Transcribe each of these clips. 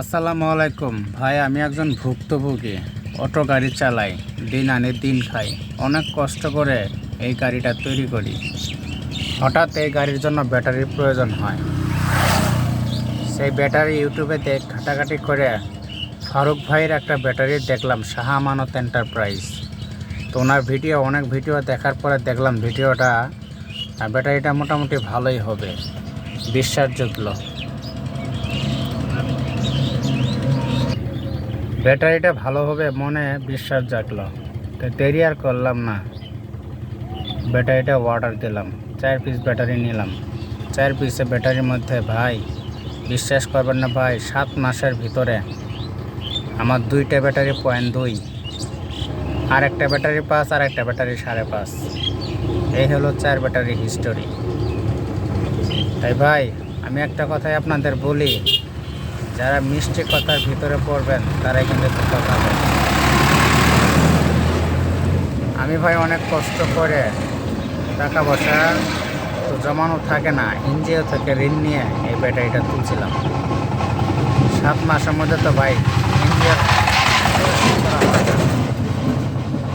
আসসালামু আলাইকুম ভাই, আমি একজন ভুক্তভোগী। অটো গাড়ি চালাই, দিন আনি দিন খাই, অনেক কষ্ট করে এই গাড়িটা তৈরি করি। হঠাৎ এই গাড়ির জন্য ব্যাটারির প্রয়োজন হয়। সেই ব্যাটারি ইউটিউবে ঘাটাঘাটি করে ফারুক ভাইয়ের একটা ব্যাটারি দেখলাম, শাহ আমানত এন্টারপ্রাইজ। তো ওনার অনেক ভিডিও দেখার পরে দেখলাম ব্যাটারিটা মোটামুটি ভালোই হবে, বিশ্বাসযোগ্য। ব্যাটারিটা ভালো হবে মনে বিশ্বাস জাগলো, তো দেরি আর করলাম না। ব্যাটারিটা অর্ডার দিলাম, 4 পিস ব্যাটারি নিলাম। 4 পিসের ব্যাটারির মধ্যে ভাই বিশ্বাস করবেন না ভাই, 7 মাসের ভিতরে আমার 2টা ব্যাটারি 0.2, আর একটা ব্যাটারি 5, আর একটা ব্যাটারি 5.5। এই হলো 4 ব্যাটারি হিস্টোরি। তাই ভাই আমি একটা কথাই আপনাদের বলি, যারা মিষ্টি কথার ভিতরে পড়বেন তারাই কিন্তু ধোঁকা খাবেন। আমি ভাই অনেক কষ্ট করে টাকা পয়সা তো জমানো থাকে না, এনজিও থেকে ঋণ নিয়ে এই ব্যাটারিটা তুলছিলাম। 7 মাসের মধ্যে তো ভাই এনজিও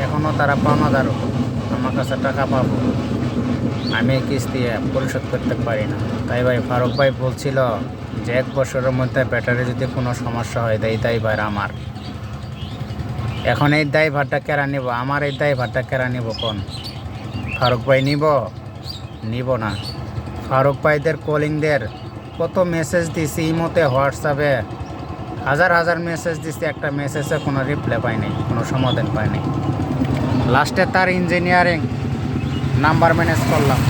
এখনও তারা পাওনাদার, আমার কাছে টাকা পাবো, আমি কিস্তি পরিশোধ করতে পারি না। তাই ভাই ফারুক ভাই বলছিল যে 1 বছরের মধ্যে ব্যাটারি যদি কোনো সমস্যা হয় এই দায়ভার আমার। এখন এই দায়ভারটা কেরা নিব? আমার এই দায়ভারটা কেরা নিব কোন? ফারুক ভাই নিব না। ফারুক ভাইদের কলিংদের কত মেসেজ দিছি, ইমোতে হোয়াটসঅ্যাপে হাজার মেসেজ দিছি, একটা মেসেজে কোনো রিপ্লাই পাইনি, কোনো সমাধান পাইনি। লাস্টে তার ইঞ্জিনিয়ারিং নাম্বার ম্যানেজ করলাম,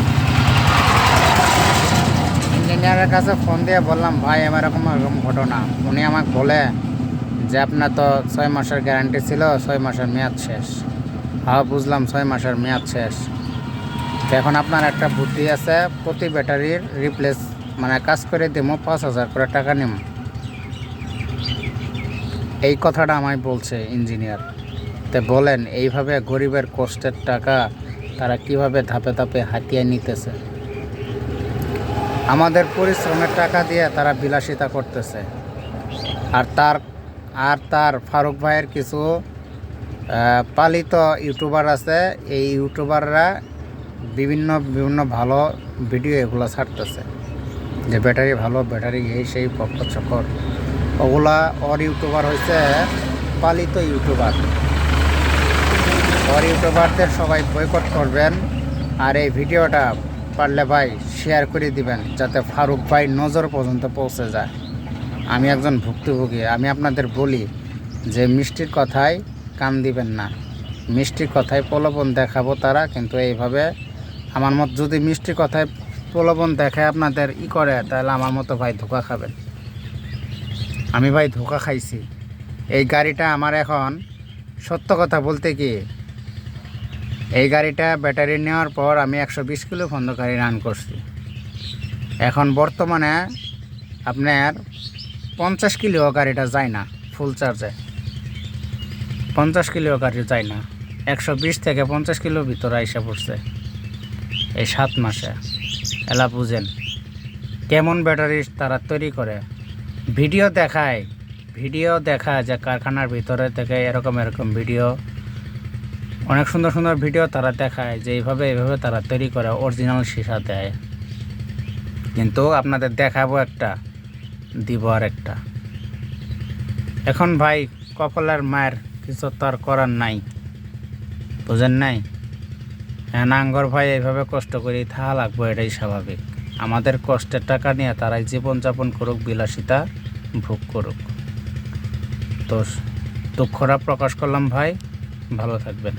ইঞ্জিনিয়ারের কাছে ফোন দিয়ে বললাম ভাই আমার এরকম ঘটনা। উনি আমাকে বলে যে আপনার তো 6 মাসের গ্যারান্টি ছিল, 6 মাসের মেয়াদ শেষ। হ্যাঁ বুঝলাম, 6 মাসের মেয়াদ শেষ। তো এখন আপনার একটা বুদ্ধি আছে, প্রতি ব্যাটারির রিপ্লেস কাজ করে দিব 5,000 করে টাকা নিম। এই কথাটা আমায় বলছে ইঞ্জিনিয়ার। তো বলেন এইভাবে গরিবের কষ্টের টাকা তারা কিভাবে ধাপে ধাপে হাতিয়ে নিতেছে। আমাদের পরিশ্রমের টাকা দিয়ে তারা বিলাসিতা করতেছে। আর তার ফারুক ভাইয়ের কিছু পালিত ইউটিউবার আছে, এই ইউটিউবাররা বিভিন্ন ভালো ভিডিও এগুলো ছাড়তেছে যে ব্যাটারি ভালো, ব্যাটারি সেই পক্ষ চক্কর। ওগুলা ওর ইউটিউবার হয়েছে পালিত ইউটিউবার। ওর ইউটিউবারদের সবাই বয়কট করবেন, আর এই ভিডিওটা পারলে ভাই শেয়ার করে দিবেন যাতে ফারুক ভাই নজর পর্যন্ত পৌঁছে যায়। আমি একজন ভুক্তভোগী, আমি আপনাদের বলি যে মিষ্টির কথায় কান দিবেন না। মিষ্টির কথায় প্রলোভন দেখাবো তারা, কিন্তু এইভাবে আমার মত যদি মিষ্টির কথায় প্রলোভন দেখায় আপনাদের করে, তাহলে আমার মতো ভাই ধোঁকা খাবেন। আমি ভাই ধোঁকা খাইছি। এই গাড়িটা আমার এখন সত্য কথা বলতে কি, এই গাড়িটা ব্যাটারি নেওয়ার পর আমি 120 কিলো পর্যন্ত গাড়ি রান করছি। এখন বর্তমানে আপনার 50 কিলো গাড়িটা যায় না ফুল চার্জে, 50 কিলো গাড়ি যায় না। 120 থেকে 50 কিলো ভিতরে আইসা পড়ছে এই 7 মাসে। এলা বুঝেন কেমন ব্যাটারি তারা তৈরি করে। ভিডিও দেখায় যে কারখানার ভিতরে থেকে এরকম ভিডিও, অনেক সুন্দর ভিডিও তারা দেখায় যে এইভাবে তারা তৈরি করে, অরিজিনাল সীসা দেয়। কিন্তু আপনাদের দেখাবো একটা, দিব আর একটা। এখন ভাই কপালের মায়ের কিছু তো আর করার নাই, বুঝেন নাই? হ্যাঁ নাঙ্গর ভাই এইভাবে কষ্ট করেই থাকা লাগবো, এটাই স্বাভাবিক। আমাদের কষ্টের টাকা নিয়ে তারাই জীবনযাপন করুক, বিলাসিতা ভোগ করুক। তো দুঃখরা প্রকাশ করলাম ভাই, ভালো থাকবেন।